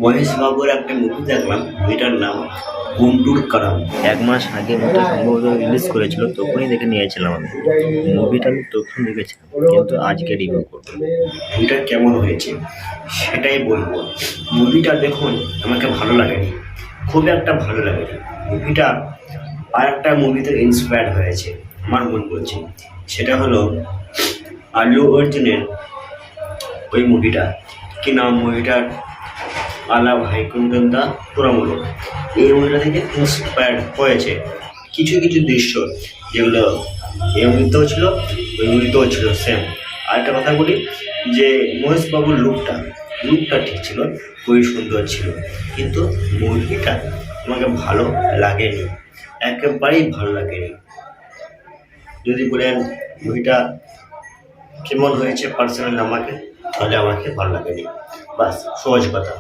মহেশ বাবুর একটা মুভি দেখলাম, মুভিটার নাম গুন্টুর কারাম। 1 মাস আগে মতো সম্ভবত রিলিজ করেছিল, তখনই দেখে নিয়েছিলাম আমি। মুভিটা আমি তখন দেখেছিলাম, কিন্তু আজকে রিভিউ করবো মুভিটা কেমন হয়েছে সেটাই বলবো। মুভিটা দেখুন, আমাকে ভালো লাগেনি, খুব একটা ভালো লাগেনি মুভিটা। আর একটা মুভিতে ইন্সপায়ার্ড হয়েছে আমার মন বলছে, সেটা হলো আল্লু অর্জুনের ওই মুভিটা, কি নাম মুভিটার, আলা ভাইকুণ্ঠদা পুরামুলো। এই মুভিটা থেকে ইন্সপায়ার্ড হয়েছে কিছু কিছু দৃশ্য, যেগুলো এই মুভিতেও ছিল, ওই মুভিতেও ছিল সেম। আরেকটা কথা বলি, যে মহেশ বাবুর লুকটা ঠিক ছিল, খুবই সুন্দর ছিল, কিন্তু মুভিটা আমাকে ভালো লাগেনি, একেবারেই ভালো লাগেনি। যদি বলেন মুভিটা কেমন হয়েছে পার্সোনালি আমাকে, তাহলে আমাকে ভালো লাগেনি, বাস সহজ কথা।